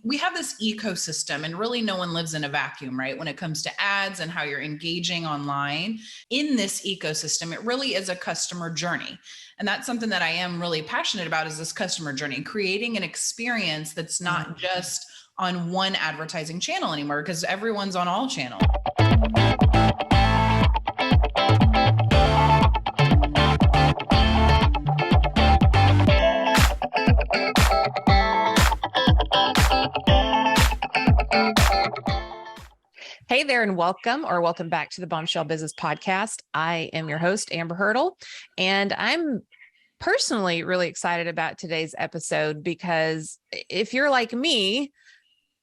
we have this ecosystem, and really no one lives in a vacuum, right? When it comes to ads and how you're engaging online in this ecosystem, it really is a customer journey. And that's something that I am really passionate about, is this customer journey, creating an experience that's not just on one advertising channel anymore, because everyone's on all channels. Hey there, and welcome back to the Bombshell Business Podcast. I am your host, Amber Hurdle, and I'm personally really excited about today's episode because if you're like me,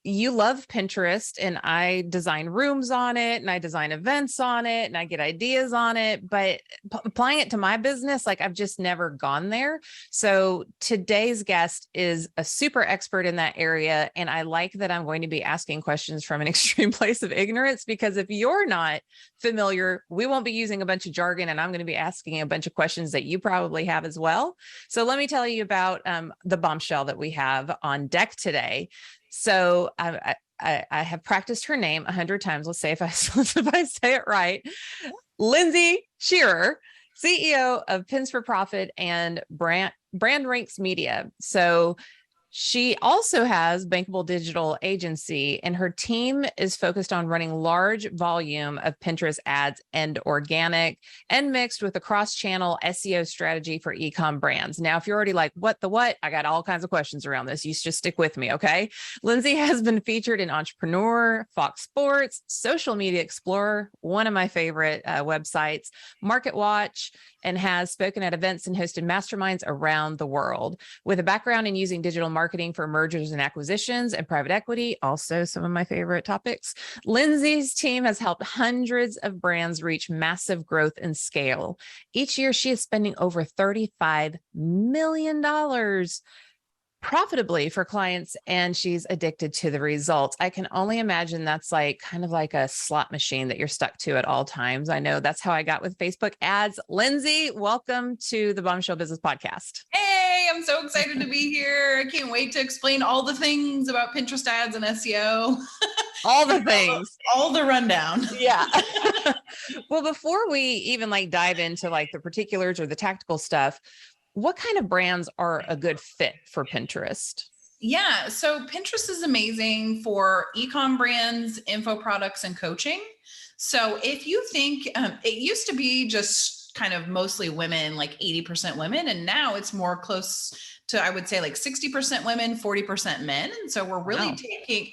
you love Pinterest, and I design rooms on it, and I design events on it, and I get ideas on it, but applying it to my business, like I've just never gone there. So today's guest is a super expert in that area. And I like that I'm going to be asking questions from an extreme place of ignorance, because if you're not familiar, we won't be using a bunch of jargon, and I'm going to be asking a bunch of questions that you probably have as well. So let me tell you about the bombshell that we have on deck today. So I have practiced her name 100 times. Let's say if I say it right. Lindsay Shearer, CEO of Pins for Profit and BrandRanx Media. So she also has Bankable Digital Agency, and her team is focused on running large volume of Pinterest ads and organic and mixed with a cross-channel SEO strategy for e-com brands. Now, if you're already like, what, I got all kinds of questions around this. You just stick with me, okay? Lindsay has been featured in Entrepreneur, Fox Sports, Social Media Explorer, one of my favorite websites, Market Watch, and has spoken at events and hosted masterminds around the world. With a background in using digital marketing for mergers and acquisitions and private equity, also some of my favorite topics, Lindsay's team has helped hundreds of brands reach massive growth and scale. Each year, she is spending over $35 million profitably for clients, and she's addicted to the results. I can only imagine that's like kind of like a slot machine that you're stuck to at all times. I know that's how I got with Facebook ads. Lindsay, welcome to the Bombshell Business Podcast. Hey, I'm so excited to be here. I can't wait to explain all the things about Pinterest ads and SEO. All the things. All the rundown. Yeah. Well, before we even dive into the particulars or the tactical stuff, what kind of brands are a good fit for Pinterest? Yeah, so Pinterest is amazing for e-com brands, info products, and coaching. So if you think it used to be just kind of mostly women, like 80% women, and now it's more close to, I would say, like 60% women, 40% men. And so we're really taking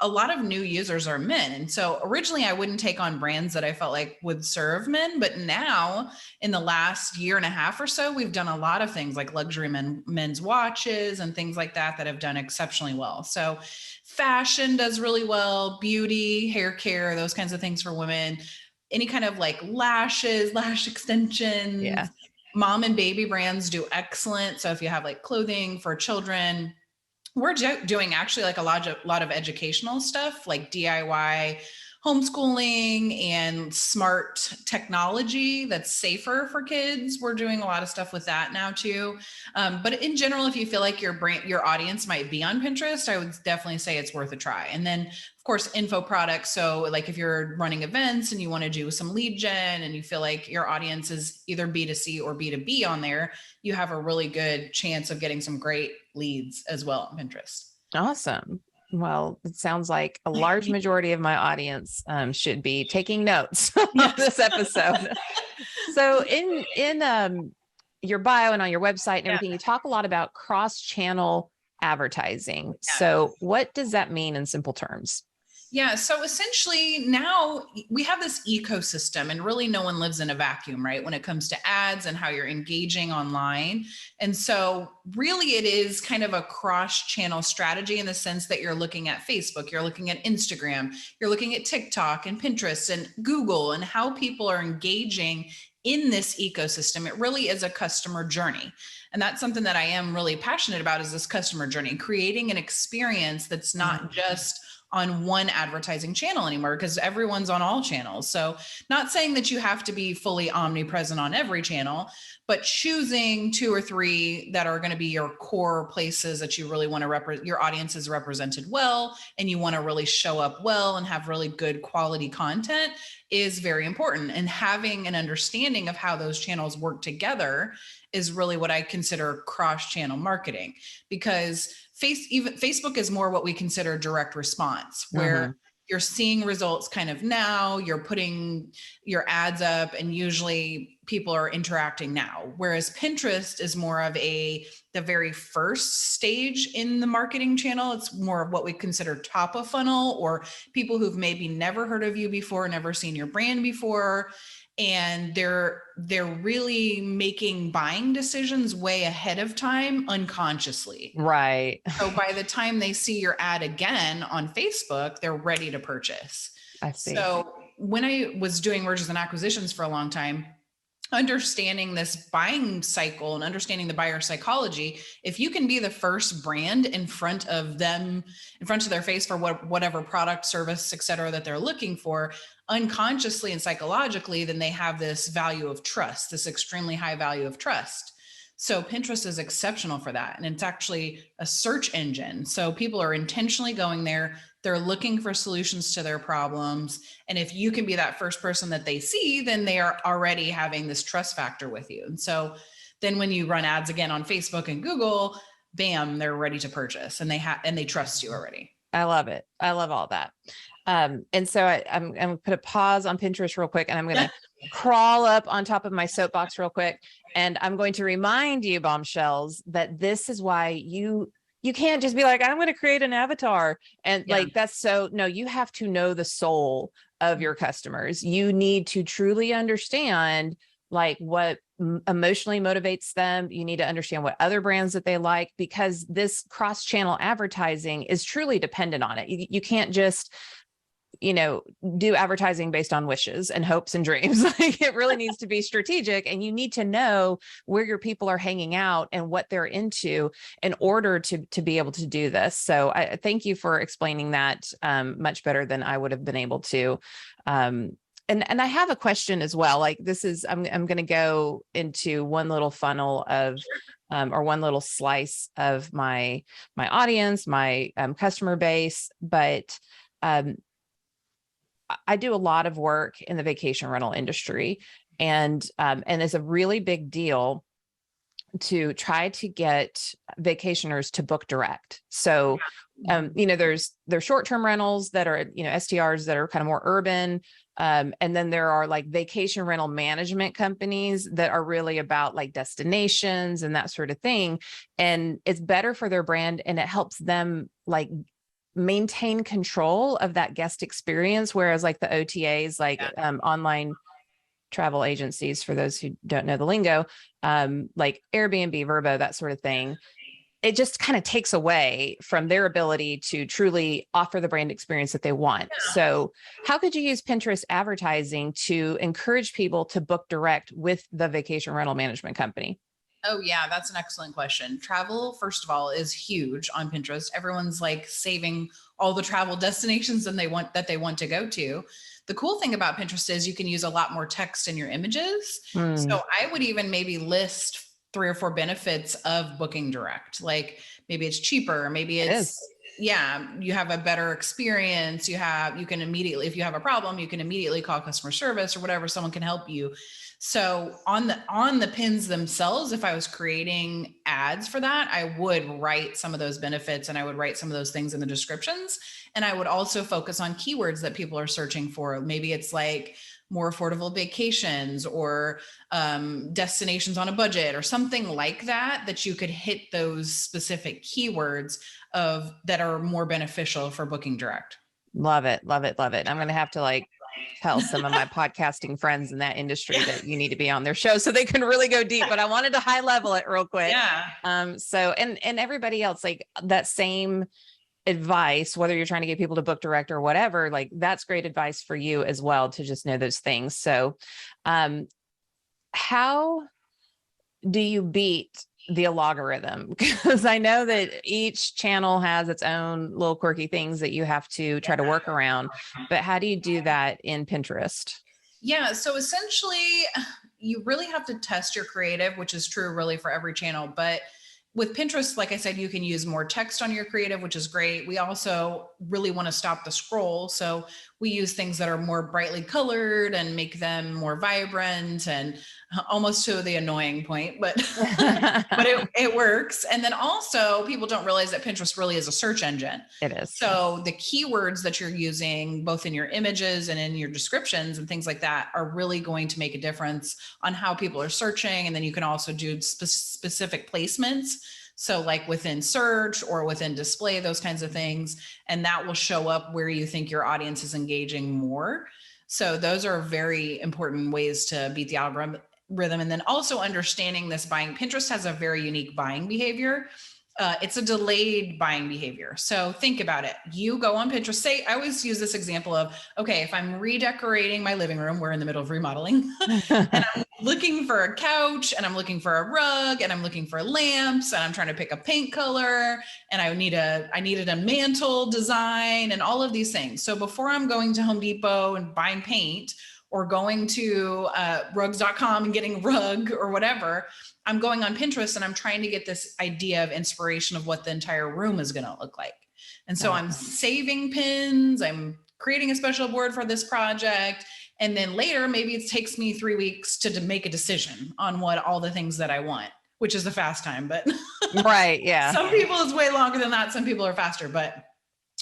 a lot of new users are men. And so originally I wouldn't take on brands that I felt like would serve men, but now in the last year and a half or so, we've done a lot of things like luxury men's watches and things like that have done exceptionally well. So fashion does really well, beauty, hair care, those kinds of things for women, any kind of like lashes, lash extensions. Yeah. Mom and baby brands do excellent. So if you have like clothing for children, we're doing actually like a lot of educational stuff, like DIY homeschooling and smart technology that's safer for kids. We're doing a lot of stuff with that now too. But in general, if you feel like your audience might be on Pinterest, I would definitely say it's worth a try. And then of course, info products. So like if you're running events and you want to do some lead gen and you feel like your audience is either B2C or B2B on there, you have a really good chance of getting some great leads as well on Pinterest. Awesome. Well, it sounds like a large majority of my audience should be taking notes on this episode. So in your bio and on your website and everything, you talk a lot about cross-channel advertising. So what does that mean in simple terms? Yeah. So essentially now we have this ecosystem, and really no one lives in a vacuum, right? When it comes to ads and how you're engaging online. And so really it is kind of a cross-channel strategy in the sense that you're looking at Facebook, you're looking at Instagram, you're looking at TikTok and Pinterest and Google, and how people are engaging in this ecosystem. It really is a customer journey. And that's something that I am really passionate about, is this customer journey, creating an experience that's not just on one advertising channel anymore, because everyone's on all channels. So not saying that you have to be fully omnipresent on every channel, but choosing 2 or 3 that are going to be your core places that you really want to represent, your audience is represented well, and you want to really show up well and have really good quality content, is very important. And having an understanding of how those channels work together is really what I consider cross-channel marketing, because Facebook is more what we consider direct response, where you're seeing results kind of now, you're putting your ads up, and usually people are interacting now. Whereas Pinterest is more of the very first stage in the marketing channel. It's more of what we consider top of funnel, or people who've maybe never heard of you before, never seen your brand before. And they're really making buying decisions way ahead of time unconsciously. Right. So by the time they see your ad again on Facebook, they're ready to purchase. I see. So when I was doing mergers and acquisitions for a long time, understanding this buying cycle and understanding the buyer psychology, if you can be the first brand in front of them, in front of their face for whatever product, service, et cetera, that they're looking for, unconsciously and psychologically, then they have this value of trust, this extremely high value of trust. So Pinterest is exceptional for that. And it's actually a search engine. So people are intentionally going there. They're looking for solutions to their problems. And if you can be that first person that they see, then they are already having this trust factor with you. And so then when you run ads again on Facebook and Google, bam, they're ready to purchase, and they trust you already. I love it. I love all that. And so I'm going to put a pause on Pinterest real quick, and I'm going to crawl up on top of my soapbox real quick. And I'm going to remind you, bombshells, that this is why you can't just be like, I'm going to create an avatar. And like, no, you have to know the soul of your customers. You need to truly understand like what emotionally motivates them. You need to understand what other brands that they like, because this cross-channel advertising is truly dependent on it. You can't just, do advertising based on wishes and hopes and dreams. Like, it really needs to be strategic, and you need to know where your people are hanging out and what they're into in order to be able to do this. So I thank you for explaining that much better than I would have been able to. And I have a question as well. Like, this is, I'm going to go into one little funnel of, or one little slice of my audience, my customer base, but I do a lot of work in the vacation rental industry, and it's a really big deal to try to get vacationers to book direct. So, there's short-term rentals that are, STRs that are kind of more urban. And then there are like vacation rental management companies that are really about like destinations and that sort of thing. And it's better for their brand, and it helps them like maintain control of that guest experience. Whereas like the OTAs, like online travel agencies, for those who don't know the lingo, like Airbnb, Vrbo, that sort of thing, it just kind of takes away from their ability to truly offer the brand experience that they want. So how could you use Pinterest advertising to encourage people to book direct with the vacation rental management company? Oh yeah, that's an excellent question. Travel, first of all, is huge on Pinterest. Everyone's like saving all the travel destinations that they want to go to. The cool thing about Pinterest is you can use a lot more text in your images. So I would even maybe list 3 or 4 benefits of booking direct. Like maybe it's cheaper, maybe you have a better experience. You can immediately, if you have a problem, you can immediately call customer service or whatever, someone can help you. So on the pins themselves, if I was creating ads for that, I would write some of those benefits, and I would write some of those things in the descriptions. And I would also focus on keywords that people are searching for. Maybe it's like more affordable vacations, or destinations on a budget, or something like that you could hit those specific keywords that are more beneficial for booking direct. Love it. Love it. Love it. I'm going to have to like tell some of my podcasting friends in that industry that you need to be on their show so they can really go deep, but I wanted to high level it real quick. So, and everybody else, like that same advice, whether you're trying to get people to book direct or whatever, like that's great advice for you as well, to just know those things. So, how do you beat the algorithm? Because I know that each channel has its own little quirky things that you have to try to work around, but how do you do that in Pinterest? Yeah. So essentially, you really have to test your creative, which is true really for every channel. But with Pinterest, like I said, you can use more text on your creative, which is great. We also really want to stop the scroll. So we use things that are more brightly colored and make them more vibrant and almost to the annoying point, but but it works. And then also people don't realize that Pinterest really is a search engine. It is. So the keywords that you're using both in your images and in your descriptions and things like that are really going to make a difference on how people are searching. And then you can also do specific placements. So like within search or within display, those kinds of things. And that will show up where you think your audience is engaging more. So those are very important ways to beat the algorithm. And then also understanding this buying. Pinterest has a very unique buying behavior. It's a delayed buying behavior. So think about it. You go on Pinterest, say, I always use this example of, okay, if I'm redecorating my living room, we're in the middle of remodeling and I'm looking for a couch and I'm looking for a rug and I'm looking for lamps and I'm trying to pick a paint color and I needed a mantle design and all of these things. So before I'm going to Home Depot and buying paint or going to rugs.com and getting a rug or whatever, I'm going on Pinterest and I'm trying to get this idea of inspiration of what the entire room is going to look like. And so I'm saving pins, I'm creating a special board for this project. And then later, maybe it takes me 3 weeks to make a decision on what all the things that I want, which is the fast time, but right. Yeah. Some people is way longer than that. Some people are faster, but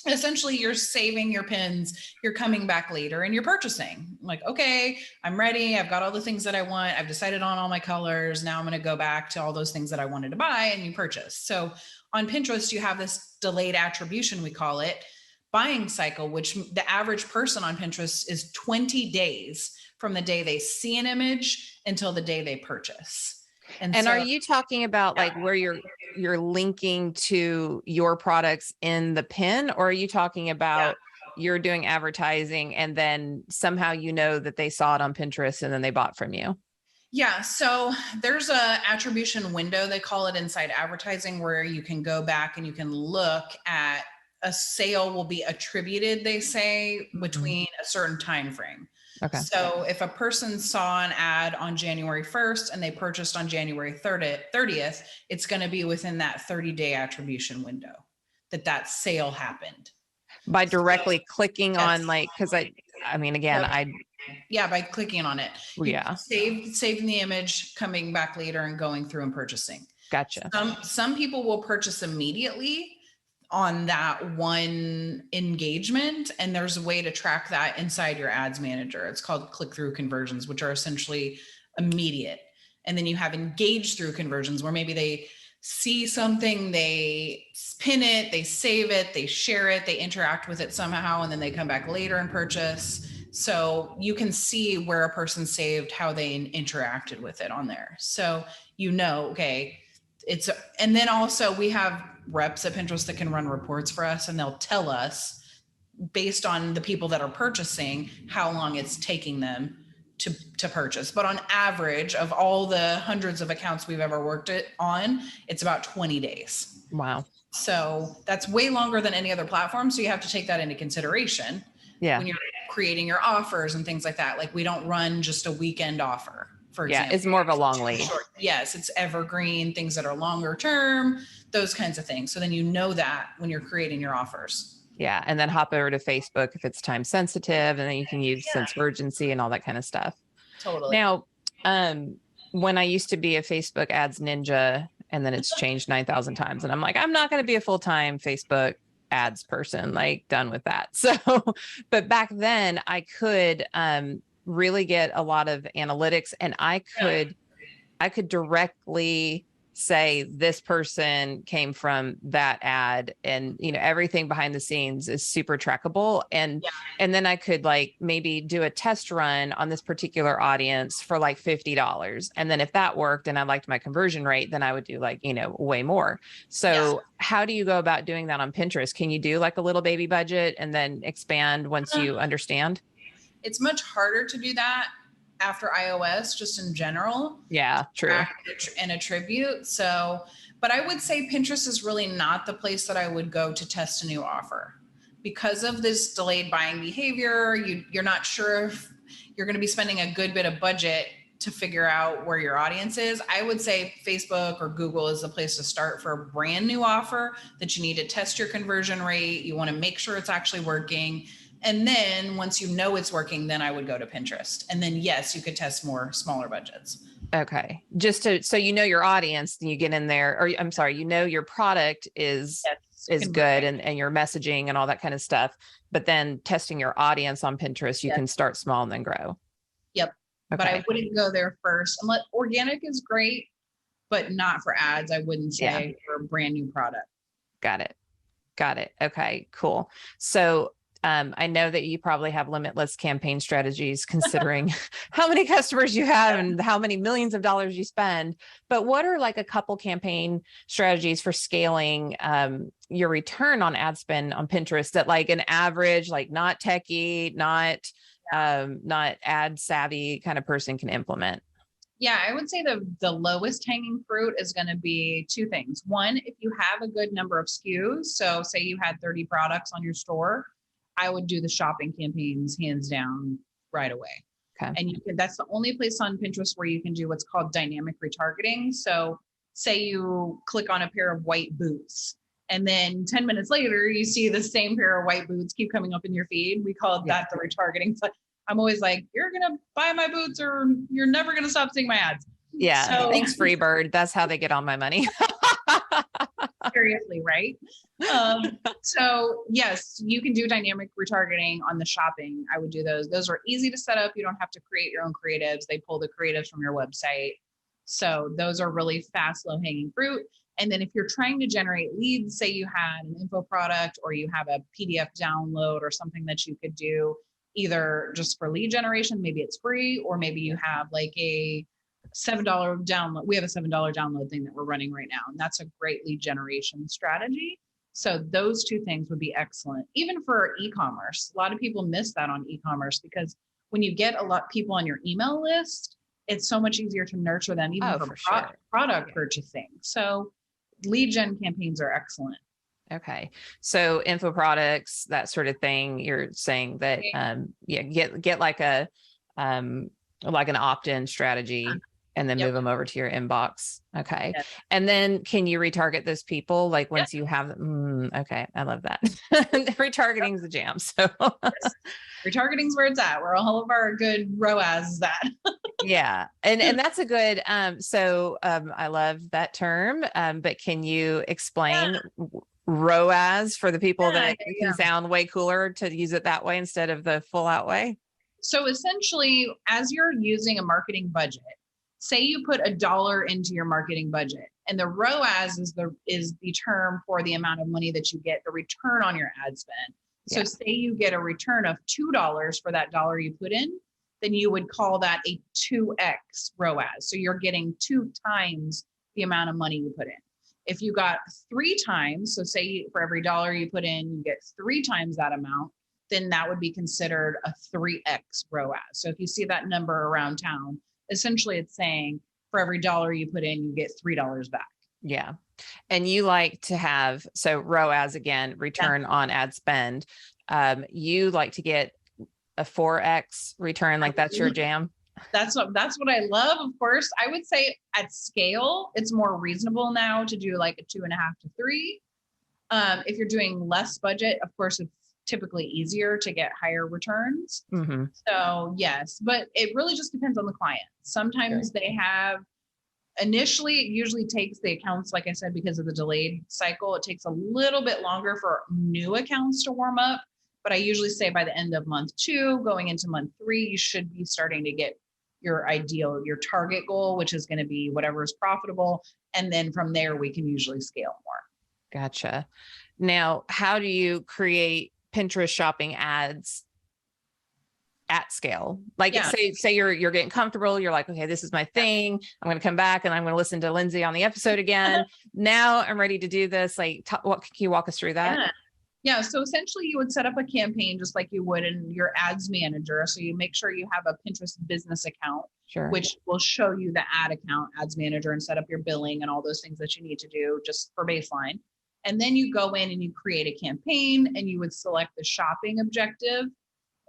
essentially you're saving your pins, you're coming back later and you're purchasing. Like, okay, I'm ready. I've got all the things that I want. I've decided on all my colors. Now I'm going to go back to all those things that I wanted to buy and you purchase. So on Pinterest, you have this delayed attribution, we call it, buying cycle, which the average person on Pinterest is 20 days from the day they see an image until the day they purchase. And so, are you talking about like where you're linking to your products in the pin, or are you talking about you're doing advertising and then somehow you know that they saw it on Pinterest and then they bought from you? Yeah, so there's a attribution window, they call it, inside advertising, where you can go back and you can look at a sale will be attributed, they say, between a certain time frame. Okay. So if a person saw an ad on January 1st and they purchased on January 30th, it's going to be within that 30-day attribution window that sale happened. By directly clicking on, like, because I mean, again, by clicking on it. Yeah. Saving the image, coming back later and going through and purchasing. Gotcha. Some people will purchase immediately on that one engagement. And there's a way to track that inside your ads manager. It's called click-through conversions, which are essentially immediate. And then you have engage through conversions where maybe they see something, they pin it, they save it, they share it, they interact with it somehow, and then they come back later and purchase. So you can see where a person saved, how they interacted with it on there. So, okay, and then also we have reps at Pinterest that can run reports for us, and they'll tell us based on the people that are purchasing how long it's taking them to purchase. But on average, of all the hundreds of accounts we've ever worked on, it's about 20 days. Wow. So that's way longer than any other platform. So you have to take that into consideration when you're creating your offers and things like that. Like, we don't run just a weekend offer, for example. It's more of a long lead. Yes, it's evergreen, things that are longer term, those kinds of things. So then you know that when you're creating your offers. Yeah. And then hop over to Facebook if it's time sensitive, and then you can use sense of urgency and all that kind of stuff. Totally. Now, when I used to be a Facebook ads ninja, and then it's changed 9,000 times, and I'm like, I'm not going to be a full-time Facebook ads person, like, done with that. So, but back then I could really get a lot of analytics, and I could directly say this person came from that ad, and everything behind the scenes is super trackable. And then I could like maybe do a test run on this particular audience for like $50. And then if that worked and I liked my conversion rate, then I would do like, way more. So how do you go about doing that on Pinterest? Can you do like a little baby budget and then expand once you understand? It's much harder to do that after iOS, just in general. Yeah, true. And attribute. So, but I would say Pinterest is really not the place that I would go to test a new offer because of this delayed buying behavior. You're not sure if you're going to be spending a good bit of budget to figure out where your audience is. I would say Facebook or Google is the place to start for a brand new offer that you need to test your conversion rate. You want to make sure it's actually working. And then once you know it's working, then I would go to Pinterest. And then yes, you could test more smaller budgets. Okay. Just so you know your audience, and you get in there, or I'm sorry, you know your product is good and your messaging and all that kind of stuff. But then testing your audience on Pinterest, you can start small and then grow. Yep. Okay. But I wouldn't go there first. Organic is great, but not for ads. I wouldn't say for a brand new product. Got it. Okay, cool. So I know that you probably have limitless campaign strategies considering how many customers you have and how many millions of dollars you spend, but what are like a couple campaign strategies for scaling your return on ad spend on Pinterest that like an average, like not techie, not ad savvy kind of person can implement? Yeah, I would say the lowest hanging fruit is going to be two things. One, if you have a good number of SKUs, so say you had 30 products on your store, I would do the shopping campaigns hands down right away. Okay. And that's the only place on Pinterest where you can do what's called dynamic retargeting. So say you click on a pair of white boots and then 10 minutes later, you see the same pair of white boots keep coming up in your feed. We call that the retargeting. So I'm always like, you're going to buy my boots or you're never going to stop seeing my ads. Yeah. So, thanks, Freebird. That's how they get all my money. Seriously, right? So yes, you can do dynamic retargeting on the shopping. I would do those. Those are easy to set up. You don't have to create your own creatives. They pull the creatives from your website. So those are really fast, low hanging fruit. And then if you're trying to generate leads, say you had an info product or you have a PDF download or something that you could do either just for lead generation, maybe it's free, or maybe you have like a $7 download. We have a $7 download thing that we're running right now. And that's a great lead generation strategy. So those two things would be excellent. Even for e-commerce, a lot of people miss that on e-commerce because when you get a lot of people on your email list, it's so much easier to nurture them even for product purchasing. So lead gen campaigns are excellent. Okay. So info products, that sort of thing. You're saying that, get like an opt-in strategy and then move them over to your inbox. Okay. Yes. And then can you retarget those people? Like once you have them, okay. I love that. Retargeting is the jam. So retargeting is where it's at, where all of our good ROAS is at. Yeah. And that's a good, I love that term. But can you explain ROAS for the people that can sound way cooler to use it that way instead of the full out way? So essentially, as you're using a marketing budget, say you put $1 into your marketing budget, and the ROAS is the term for the amount of money that you get, the return on your ad spend. So say you get a return of $2 for that dollar you put in, then you would call that a 2x ROAS. So you're getting 2 times the amount of money you put in. If you got 3 times, so say for every dollar you put in, you get 3 times that amount, then that would be considered a 3x ROAS. So if you see that number around town, essentially it's saying for every dollar you put in, you get $3 back. Yeah. And you like to have, so ROAS again, return on ad spend. You like to get a 4x return, like that's your jam? That's what I love. Of course, I would say at scale, it's more reasonable now to do like a 2.5 to 3. If you're doing less budget, of course, it's typically easier to get higher returns. Mm-hmm. So yes, but it really just depends on the client. Sometimes they have, initially, it usually takes the accounts, like I said, because of the delayed cycle, it takes a little bit longer for new accounts to warm up. But I usually say by the end of month 2, going into month 3, you should be starting to get your target goal, which is going to be whatever is profitable. And then from there, we can usually scale more. Gotcha. Now, how do you create Pinterest shopping ads at scale? Like say you're getting comfortable. You're like, okay, this is my thing. I'm going to come back and I'm going to listen to Lindsay on the episode again. Now I'm ready to do this. Like, what can you walk us through that? Yeah. Yeah. So essentially you would set up a campaign just like you would in your ads manager. So you make sure you have a Pinterest business account, Sure. which will show you the ad account, ads manager, and set up your billing and all those things that you need to do just for baseline. And then you go in and you create a campaign and you would select the shopping objective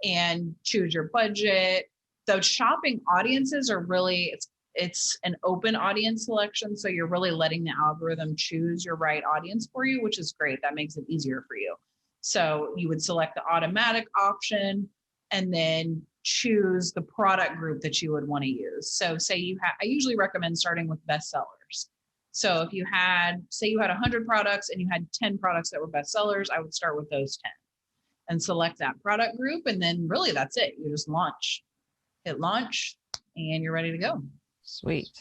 and choose your budget. The shopping audiences are really, it's an open audience selection. So you're really letting the algorithm choose your right audience for you, which is great. That makes it easier for you. So you would select the automatic option and then choose the product group that you would want to use. So say I usually recommend starting with bestsellers. So if you had, say you had 100 products and you had 10 products that were bestsellers, I would start with those 10 and select that product group. And then really that's it. You just hit launch and you're ready to go. Sweet.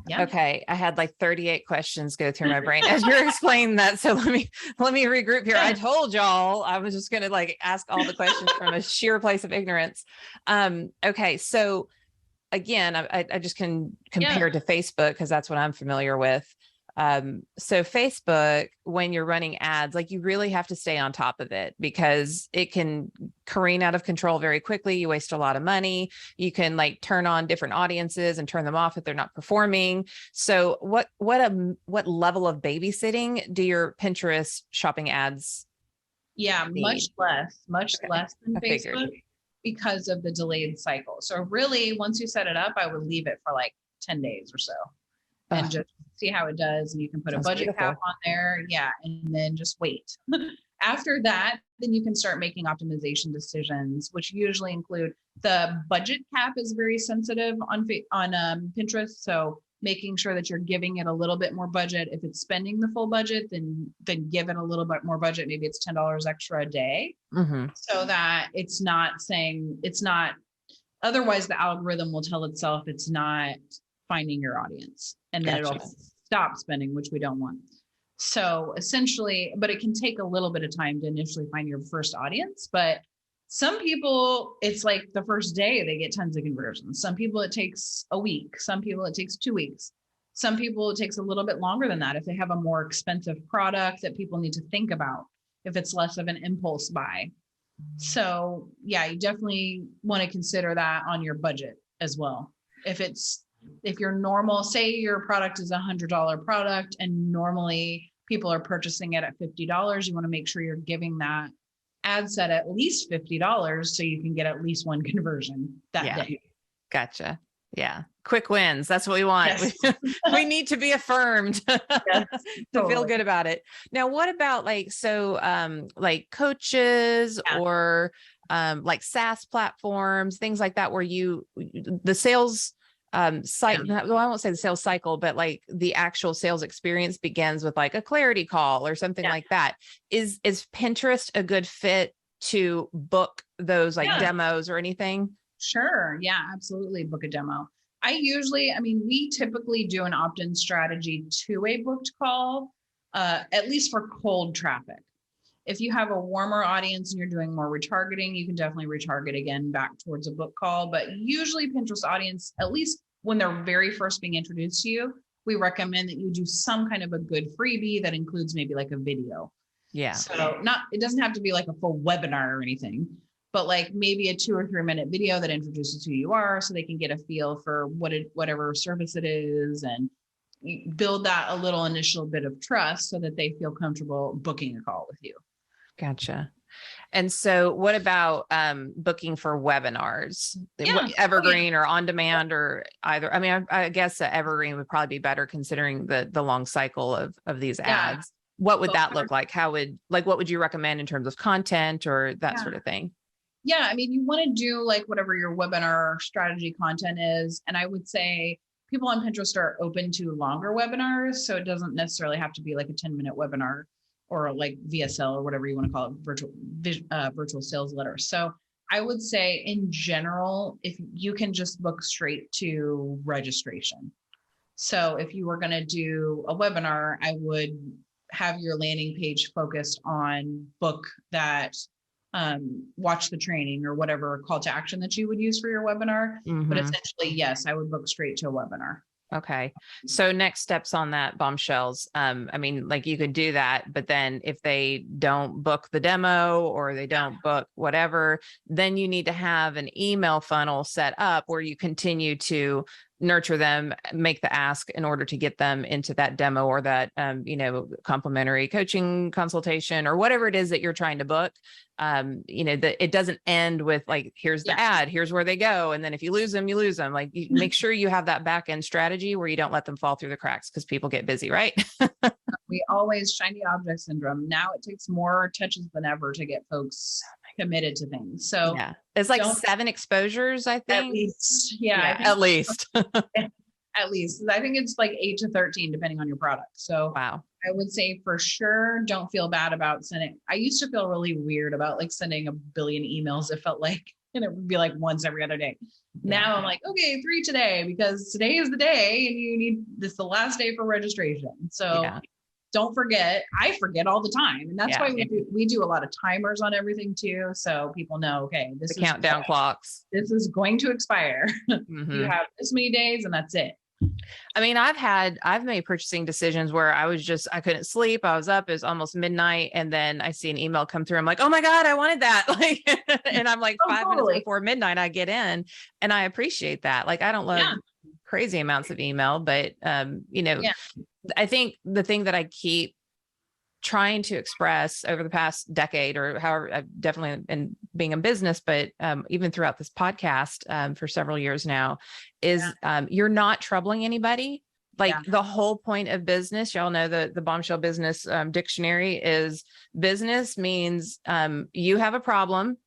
Yeah. Okay. I had like 38 questions go through my brain as you're explaining that. So let me regroup here. I told y'all I was just going to like ask all the questions from a sheer place of ignorance. Okay. So again, I just can compare to Facebook because that's what I'm familiar with. So Facebook, when you're running ads, like you really have to stay on top of it because it can careen out of control very quickly. You waste a lot of money. You can like turn on different audiences and turn them off if they're not performing. So what level of babysitting do your Pinterest shopping ads? Yeah, need? much less than Facebook because of the delayed cycle. So really, once you set it up, I would leave it for like 10 days or so and just see how it does. And you can put a budget cap on there. Yeah. And then just wait. After that, then you can start making optimization decisions, which usually include the budget cap is very sensitive on Pinterest. So making sure that you're giving it a little bit more budget. If it's spending the full budget, then give it a little bit more budget. Maybe it's $10 extra a day so that it's not otherwise the algorithm will tell itself it's not finding your audience and then it'll stop spending, which we don't want. So essentially, but it can take a little bit of time to initially find your first audience. But some people, it's like the first day they get tons of conversions. Some people it takes a week. Some people it takes 2 weeks. Some people it takes a little bit longer than that if they have a more expensive product that people need to think about, if it's less of an impulse buy. So yeah, you definitely want to consider that on your budget as well. If your normal, say your product is $100 product and normally people are purchasing it at $50, you want to make sure you're giving that ad set at least $50 so you can get at least one conversion that day. Gotcha. Yeah. Quick wins. That's what we want. Yes. We need to be affirmed to feel good about it. Now, what about like coaches or like SaaS platforms, things like that, where the sales cycle, well, I won't say the sales cycle, but like the actual sales experience begins with like a clarity call or something like that. Is Pinterest a good fit to book those like demos or anything? Sure. Yeah, absolutely. Book a demo. We typically do an opt-in strategy to a booked call, at least for cold traffic. If you have a warmer audience and you're doing more retargeting, you can definitely retarget again back towards a book call. But usually Pinterest audience, at least when they're very first being introduced to you, we recommend that you do some kind of a good freebie that includes maybe like a video. Yeah. So it doesn't have to be like a full webinar or anything, but like maybe a 2 or 3 minute video that introduces who you are so they can get a feel for whatever service it is, and you build that a little initial bit of trust so that they feel comfortable booking a call with you. Gotcha. And so what about booking for webinars, evergreen or on demand or either? I mean, I guess evergreen would probably be better considering the long cycle of these ads. What would that look like? What would you recommend in terms of content or that sort of thing? Yeah. I mean, you want to do like whatever your webinar strategy content is. And I would say people on Pinterest are open to longer webinars. So it doesn't necessarily have to be like a 10-minute webinar or like VSL or whatever you want to call it, virtual sales letter. So I would say in general, if you can just book straight to registration. So if you were going to do a webinar, I would have your landing page focused on book that, watch the training or whatever call to action that you would use for your webinar. But essentially, yes, I would book straight to a webinar. Okay. So next steps on that, bombshells. I mean, like you could do that, but then if they don't book the demo or they don't book whatever, then you need to have an email funnel set up where you continue to nurture them, make the ask in order to get them into that demo or that, complimentary coaching consultation or whatever it is that you're trying to book. It doesn't end with like, here's the ad, here's where they go. And then if you lose them, you lose them. Like you make sure you have that back end strategy where you don't let them fall through the cracks because people get busy, right? We always shiny object syndrome. Now it takes more touches than ever to get folks committed to things. So yeah, it's like 7 exposures, I think. At least. At least. At least. I think it's like 8 to 13, depending on your product. So wow. I would say for sure, don't feel bad about sending. I used to feel really weird about like sending a billion emails. It felt like, and it would be like once every other day. Now I'm like, okay, 3 today, because today is the day and you need this, the last day for registration. So don't forget. I forget all the time. And that's why we do a lot of timers on everything too. So people know, okay, this is countdown clocks. This is going to expire. You have this many days and that's it. I mean, I've made purchasing decisions where I couldn't sleep. I was up, it was almost midnight. And then I see an email come through. I'm like, oh my God, I wanted that. Like, and I'm like 5 minutes before midnight, I get in and I appreciate that. Like, I don't love crazy amounts of email, but, I think the thing that I keep trying to express over the past decade or however, I've definitely been being in business, but even throughout this podcast for several years now is you're not troubling anybody. Like the whole point of business, y'all know the Bombshell Business Dictionary is business means you have a problem,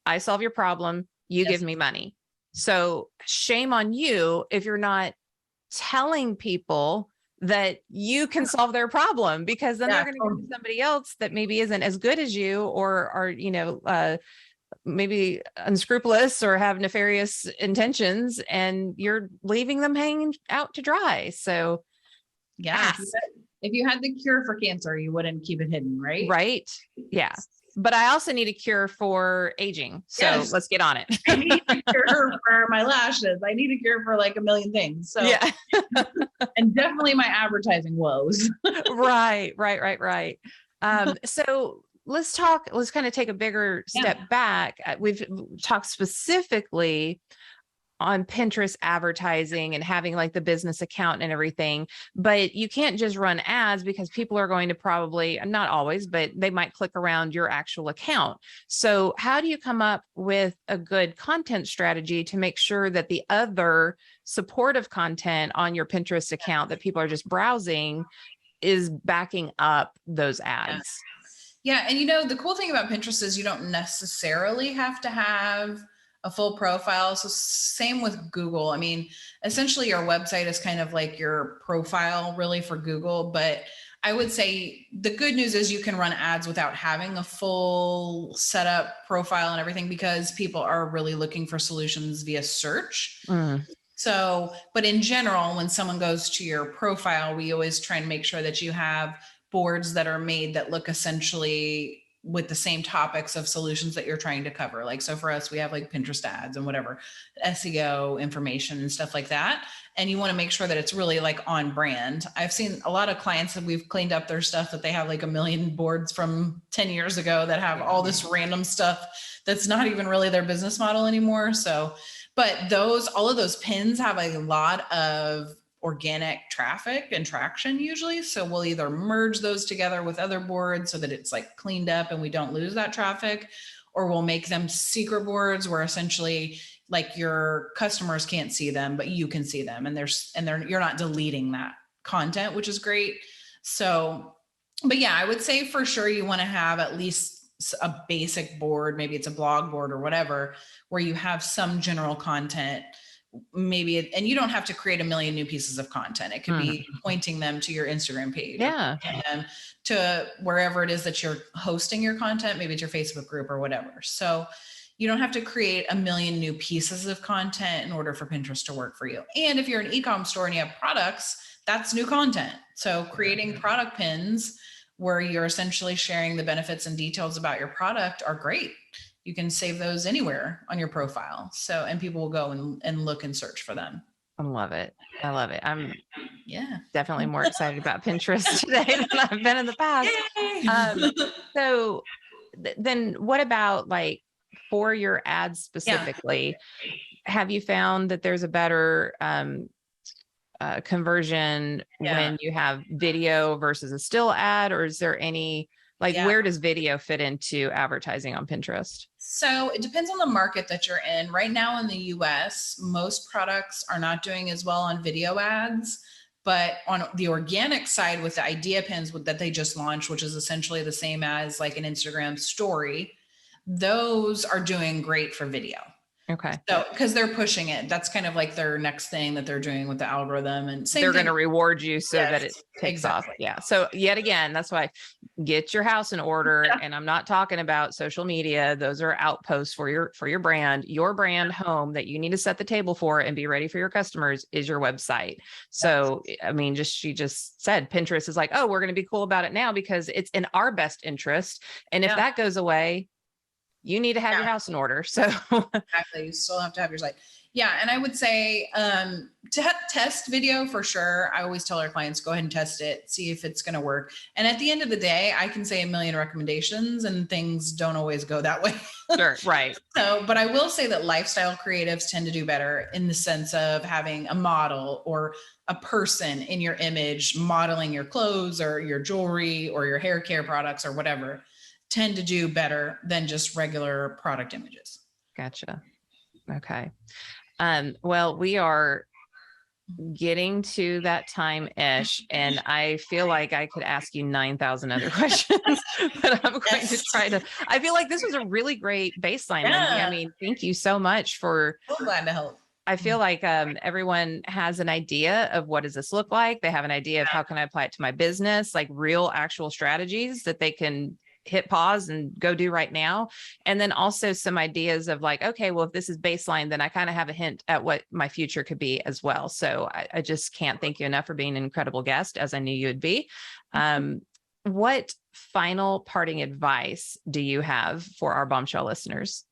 I solve your problem, you give me money. So shame on you if you're not telling people that you can solve their problem, because then they're going to go to somebody else that maybe isn't as good as you or are, maybe unscrupulous or have nefarious intentions, and you're leaving them hanging out to dry. So if you had the cure for cancer, you wouldn't keep it hidden, right? Right. Yeah. But I also need a cure for aging. So let's get on it. I need a cure for my lashes. I need a cure for like a million things. So and definitely my advertising woes. Right. So let's kind of take a bigger step back. We've talked specifically on Pinterest advertising and having like the business account and everything, but you can't just run ads because people are going to probably, not always, but they might click around your actual account. So how do you come up with a good content strategy to make sure that the other supportive content on your Pinterest account that people are just browsing is backing up those ads? Yeah. And the cool thing about Pinterest is you don't necessarily have to have a full profile. So same with Google. I mean, essentially your website is kind of like your profile really for Google, but I would say the good news is you can run ads without having a full setup profile and everything, because people are really looking for solutions via search. So, but in general, when someone goes to your profile, we always try and make sure that you have boards that are made that look essentially with the same topics of solutions that you're trying to cover. Like, so for us, we have like Pinterest ads and whatever, SEO information and stuff like that. And you want to make sure that it's really like on brand. I've seen a lot of clients that we've cleaned up their stuff that they have like a million boards from 10 years ago that have all this random stuff that's not even really their business model anymore. So, but all of those pins have a lot of organic traffic and traction usually. So we'll either merge those together with other boards so that it's like cleaned up and we don't lose that traffic, or we'll make them secret boards where essentially like your customers can't see them, but you can see them, and you're not deleting that content, which is great. So, but yeah, I would say for sure you want to have at least a basic board, maybe it's a blog board or whatever, where you have some general content. Maybe, and you don't have to create a million new pieces of content. It could be pointing them to your Instagram page, and to wherever it is that you're hosting your content. Maybe it's your Facebook group or whatever. So you don't have to create a million new pieces of content in order for Pinterest to work for you. And if you're an e-com store and you have products, that's new content. So creating product pins where you're essentially sharing the benefits and details about your product are great. You can save those anywhere on your profile. So, and people will go and look and search for them. I love it. I love it. I'm Yeah. definitely more excited about Pinterest today than I've been in the past. Yay! So then what about like for your ads Yeah. specifically, have you found that there's a better conversion Yeah. when you have video versus a still ad, or is there any, like, Yeah. where does video fit into advertising on Pinterest? So it depends on the market that you're in. Right now in the US, most products are not doing as well on video ads, but on the organic side with the idea pins that they just launched, which is essentially the same as like an Instagram story, those are doing great for video. Okay. So, because they're pushing it, that's kind of like their next thing that they're doing with the algorithm, and same They're thing. going to reward you so Yes, that it takes exactly. off. Yeah. So yet again, that's why get your house in order. Yeah. And I'm not talking about social media. Those are outposts for your brand home that you need to set the table for and be ready for your customers is your website. So, I mean, she just said Pinterest is like, oh, we're going to be cool about it now because it's in our best interest. And if that goes away, you need to have your house in order. So exactly, you still have to have your site. Yeah, and I would say to test video for sure. I always tell our clients, go ahead and test it, see if it's going to work. And at the end of the day, I can say a million recommendations, and things don't always go that way. Sure, right. So, but I will say that lifestyle creatives tend to do better in the sense of having a model or a person in your image modeling your clothes or your jewelry or your hair care products or whatever, tend to do better than just regular product images. Gotcha. Okay. Well, we are getting to that time-ish, and I feel like I could ask you 9,000 other questions, but I'm going to try to, I feel like this was a really great baseline, Lindsay. I mean, thank you so much for, So glad to help. I feel like everyone has an idea of what does this look like. They have an idea of how can I apply it to my business, like real actual strategies that they can hit pause and go do right now. And then also some ideas of like, okay, well, if this is baseline, then I kind of have a hint at what my future could be as well. So I just can't thank you enough for being an incredible guest, as I knew you would be. What final parting advice do you have for our Bombshell listeners?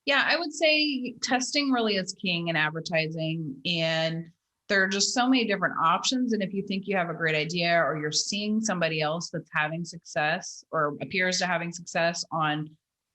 Yeah, I would say testing really is king in advertising, and there are just so many different options. And if you think you have a great idea or you're seeing somebody else that's having success or appears to having success on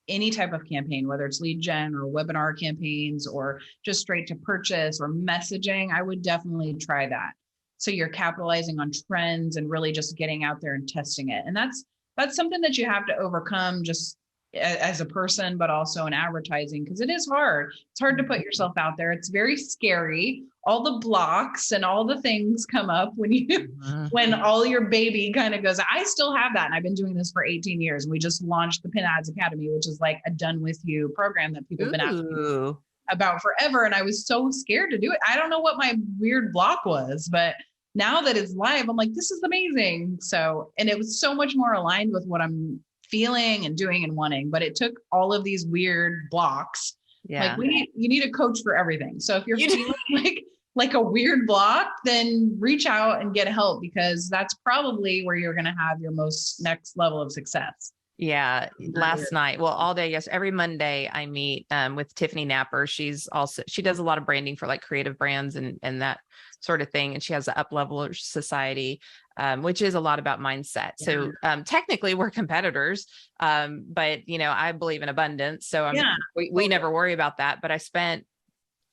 any type of campaign, whether it's lead gen or webinar campaigns or just straight to purchase or messaging, I would definitely try that. So you're capitalizing on trends and really just getting out there and testing it. And that's something that you have to overcome just as a person, but also in advertising, because it is hard. It's hard to put yourself out there. It's very scary. All the blocks and all the things come up when you, when all your baby kind of goes. I still have that. And I've been doing this for 18 years. And we just launched the Pin Ads Academy, which is like a done with you program that people have been asking about forever. And I was so scared to do it. I don't know what my weird block was, but now that it's live, I'm like, this is amazing. So, and it was so much more aligned with what I'm feeling and doing and wanting, but it took all of these weird blocks. Yeah. Like you need a coach for everything. So if you're feeling like a weird block, then reach out and get help, because that's probably where you're going to have your most next level of success. Yeah. Last night, well, all day, yes. Every Monday I meet with Tiffany Napper. She does a lot of branding for like creative brands and that sort of thing. And she has the Up Leveler Society, which is a lot about mindset. So technically we're competitors, but you know, I believe in abundance. So we never worry about that. But I spent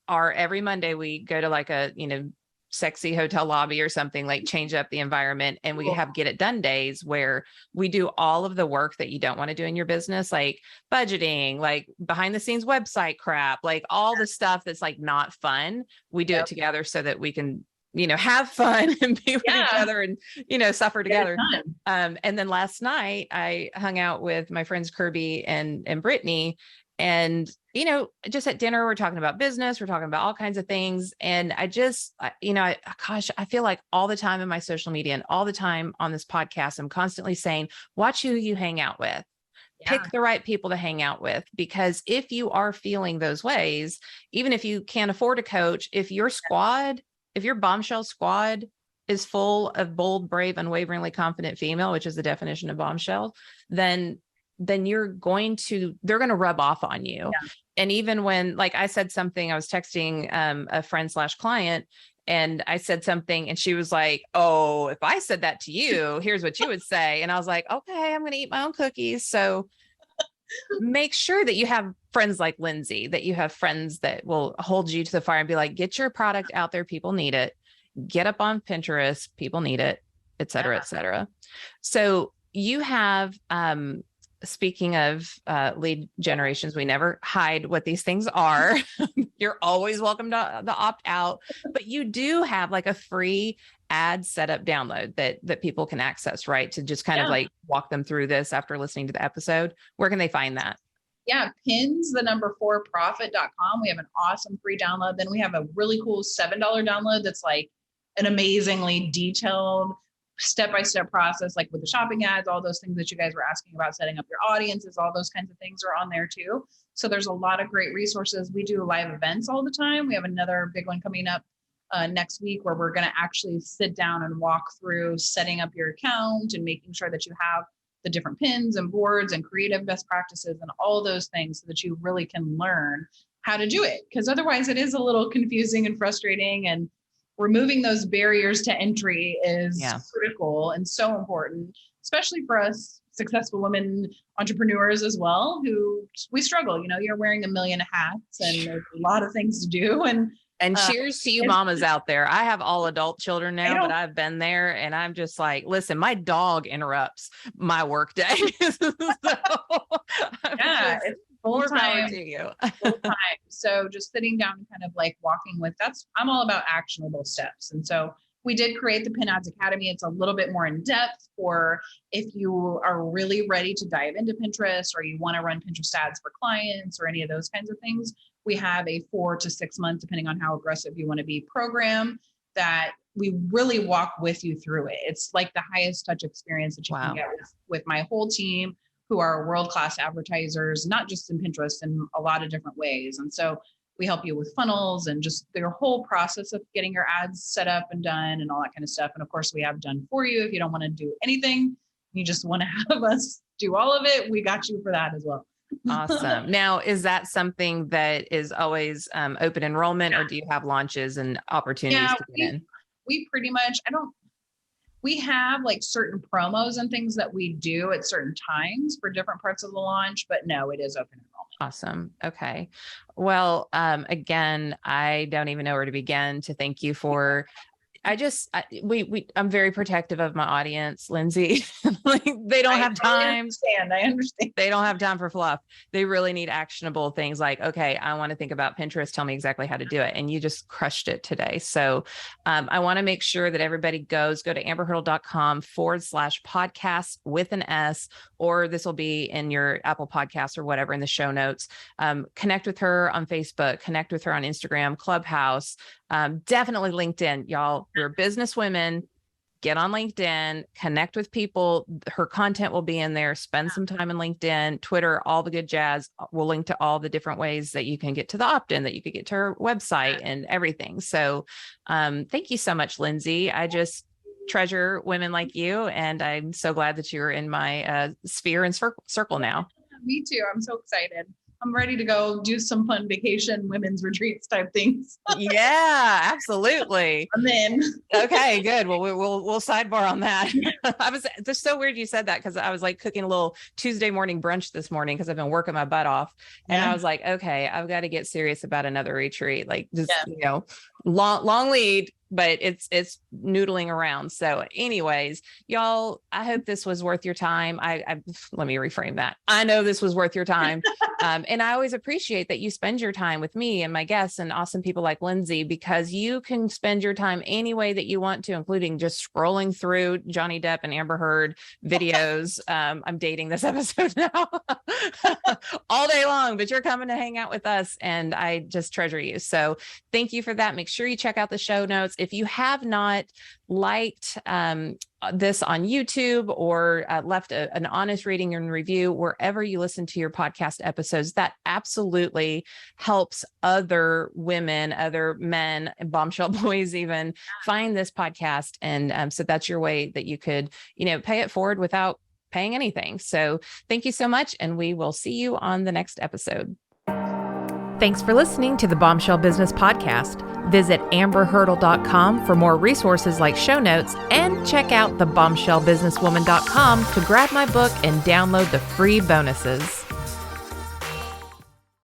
every Monday we go to like a, you know, sexy hotel lobby or something, like change up the environment. And we have get it done days where we do all of the work that you don't want to do in your business, like budgeting, like behind the scenes website crap, like all the stuff that's like not fun. We do it together so that we can, you know, have fun and be with each other and, you know, suffer together. And then last night I hung out with my friends Kirby and Brittany. And, you know, just at dinner, we're talking about business, we're talking about all kinds of things. And I just, you know, I feel like all the time in my social media and all the time on this podcast, I'm constantly saying, watch who you hang out with. Pick the right people to hang out with, because if you are feeling those ways, even if you can't afford a coach, if your Bombshell squad is full of bold, brave, unwaveringly confident female, which is the definition of Bombshell, then they're going to rub off on you. And even when, like I said something, I was texting a friend / client, And I said something and she was like, oh, if I said that to you, here's what you would say. And I was like, okay, I'm going to eat my own cookies. So make sure that you have friends like Lindsay, that you have friends that will hold you to the fire and be like, get your product out there. People need it. Get up on Pinterest. People need it, et cetera, et cetera. So you have, speaking of lead generations, we never hide what these things are. You're always welcome to the opt out, but you do have like a free ad setup download that people can access, right? To just kind of like walk them through this after listening to the episode. Where can they find that? Yeah, pins4profit.com. We have an awesome free download. Then we have a really cool $7 download that's like an amazingly detailed step-by-step process, like with the shopping ads, all those things that you guys were asking about, setting up your audiences, all those kinds of things are on there too. So there's a lot of great resources. We do live events all the time. We have another big one coming up next week where we're going to actually sit down and walk through setting up your account and making sure that you have the different pins and boards and creative best practices and all those things so that you really can learn how to do it. Because otherwise it is a little confusing and frustrating, and removing those barriers to entry is critical and so important, especially for us successful women entrepreneurs as well, who we struggle. You know, you're wearing a million hats and there's a lot of things to do. And cheers to you mamas out there. I have all adult children now, but I've been there and I'm just like, listen, my dog interrupts my work day. It's full time to you. Full time. So just sitting down and kind of like walking with I'm all about actionable steps. And so we did create the Pin Ads Academy. It's a little bit more in depth for if you are really ready to dive into Pinterest or you want to run Pinterest ads for clients or any of those kinds of things. We have a 4 to 6 month, depending on how aggressive you want to be, program that we really walk with you through it. It's like the highest touch experience that you can get with my whole team, who are world-class advertisers, not just in Pinterest, in a lot of different ways. And so we help you with funnels and just your whole process of getting your ads set up and done and all that kind of stuff. And of course, we have done for you. If you don't want to do anything, you just want to have us do all of it, we got you for that as well. Awesome. Now, is that something that is always open enrollment, or do you have launches and opportunities to get in? We pretty much, we have like certain promos and things that we do at certain times for different parts of the launch, but no, it is open enrollment. Awesome. Okay. Well, again, I don't even know where to begin to thank you for I'm very protective of my audience, Lindsay. Like they don't have time. I understand. They don't have time for fluff. They really need actionable things like, okay, I want to think about Pinterest. Tell me exactly how to do it. And you just crushed it today. So I want to make sure that everybody go to amberhurdle.com/podcast with an S, or this will be in your Apple Podcasts or whatever in the show notes. Connect with her on Facebook, connect with her on Instagram, Clubhouse, definitely LinkedIn, y'all. We're business women. Get on LinkedIn, connect with people. Her content will be in there. Spend some time in LinkedIn, Twitter, all the good jazz. We'll link to all the different ways that you can get to the opt-in, that you could get to her website and everything. So thank you so much, Lindsay. I just treasure women like you. And I'm so glad that you're in my sphere and circle now. Me too. I'm so excited. I'm ready to go do some fun vacation, women's retreats type things. Yeah, absolutely. I'm in. Okay, good. Well, we'll sidebar on that. It's so weird you said that, because I was like cooking a little Tuesday morning brunch this morning because I've been working my butt off. And I was like, okay, I've got to get serious about another retreat. Like just, long lead, but it's noodling around. So anyways, y'all, I hope this was worth your time. Let me reframe that. I know this was worth your time. And I always appreciate that you spend your time with me and my guests and awesome people like Lindsay, because you can spend your time any way that you want to, including just scrolling through Johnny Depp and Amber Heard videos. I'm dating this episode now all day long, but you're coming to hang out with us and I just treasure you. So thank you for that. Make sure you check out the show notes. If you have not liked this on YouTube or left an honest rating and review wherever you listen to your podcast episodes, that absolutely helps other women, other men, bombshell boys even find this podcast. And so that's your way that you could, pay it forward without paying anything. So thank you so much. And we will see you on the next episode. Thanks for listening to the Bombshell Business Podcast. Visit amberhurdle.com for more resources like show notes, and check out thebombshellbusinesswoman.com to grab my book and download the free bonuses.